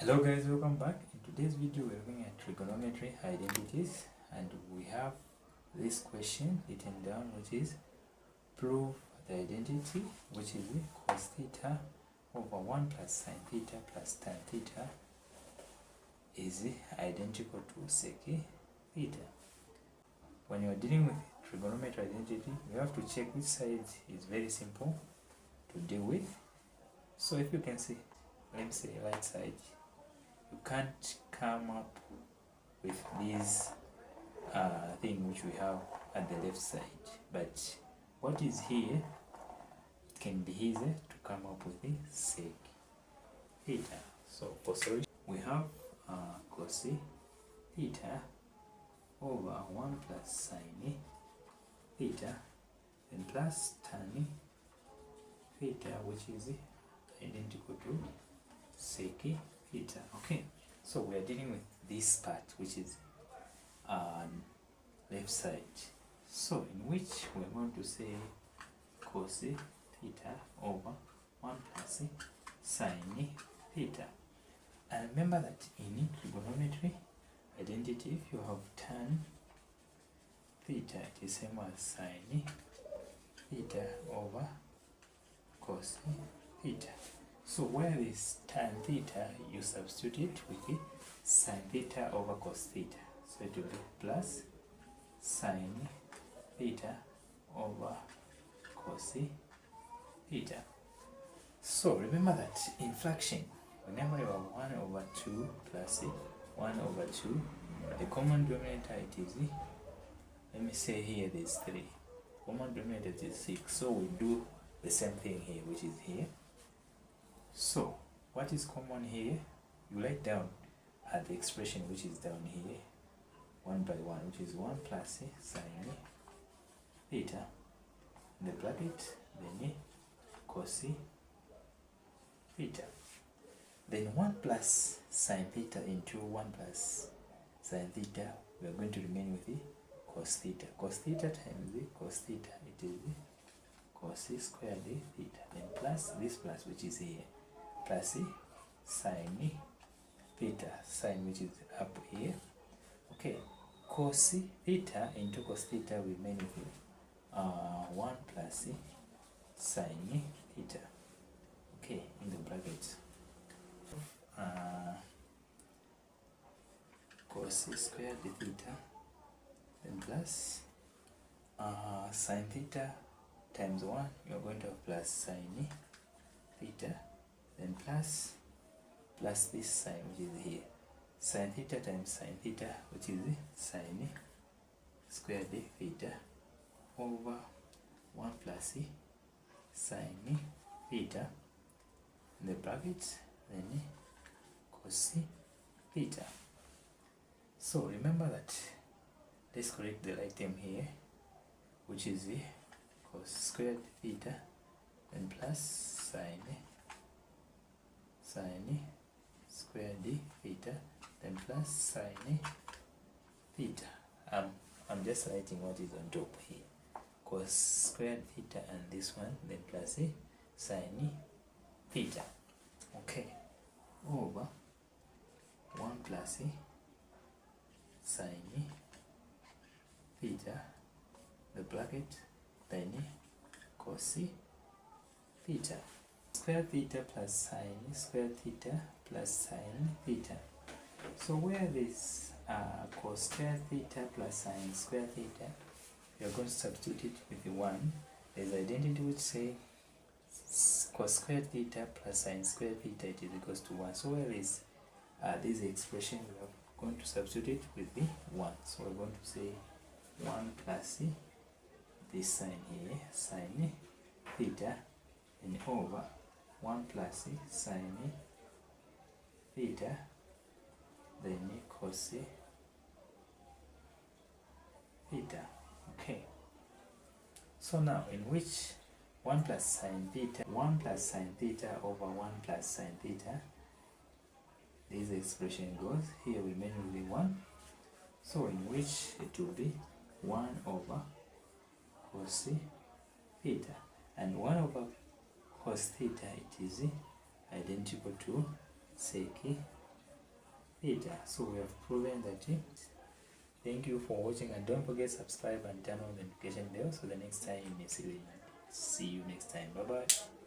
Hello guys, welcome back. In today's video we're looking at trigonometry identities, and we have this question written down, which is prove the identity which is cos theta over 1 plus sin theta plus tan theta is identical to sec theta. When you are dealing with trigonometry identity, you have to check which side is very simple to deal with. So if you can see, let me say right side, you can't come up with this thing which we have at the left side, but what is here, it can be easy to come up with the sec theta. So for solution, we have cos theta over 1 plus sin theta and plus tan theta, which is identical to sec theta. Okay, so we are dealing with this part, which is left side, so in which we are going to say cos theta over 1 plus sin theta. And remember that in trigonometry identity, if you have tan theta, it is same as sin theta over cos theta. So where is tan theta, you substitute it with the sin theta over cos theta. So it will be plus sin theta over cos theta. So remember that in fraction, whenever you have 1 over 2 plus 1 over 2, the common denominator it is, let me say here there's 3. Common denominator is 6. So we do the same thing here, which is here. So what is common here, you write down the expression which is down here, 1 by 1, which is 1 plus sin theta in the bracket, then cos theta. Then 1 plus sin theta into 1 plus sin theta, we are going to remain with the cos theta. Cos theta times the cos theta, it is cos squared theta, then plus this plus which is here, plus sin theta, sin which is up here. Okay, cos theta into cos theta will remain with 1 plus sin theta, okay, in the brackets. Cos squared theta, then plus sin theta times 1, you are going to have plus sin theta, then plus this sign which is here, sin theta times sin theta, which is sin squared theta over 1 plus sin theta in the brackets, then cos theta. So remember that, let's correct the right term here, which is cos squared theta and plus sin squared theta, then plus sin theta. I'm just writing what is on top here, cos squared theta and this one, then plus sin theta. Okay, over 1 plus sin theta, the bracket, then cos theta. Square theta plus sin square theta plus sin theta. So where this cos square theta plus sin square theta, we are going to substitute it with the 1. There's identity which say cos square theta plus sin square theta, it is equals to 1. So where is this expression, we are going to substitute it with the 1. So we're going to say 1 plus this sign here, sin theta, and over 1 plus sin theta, then cos theta. Okay, so now in which 1 plus sin theta over 1 plus sin theta, this expression goes here, we remain with the 1. So in which it will be 1 over cos theta, and 1 over cos theta, it is identical to sec theta. So we have proven that. Thank you for watching, and don't forget subscribe and turn on the notification bell so the next time you may see you next time. Bye bye.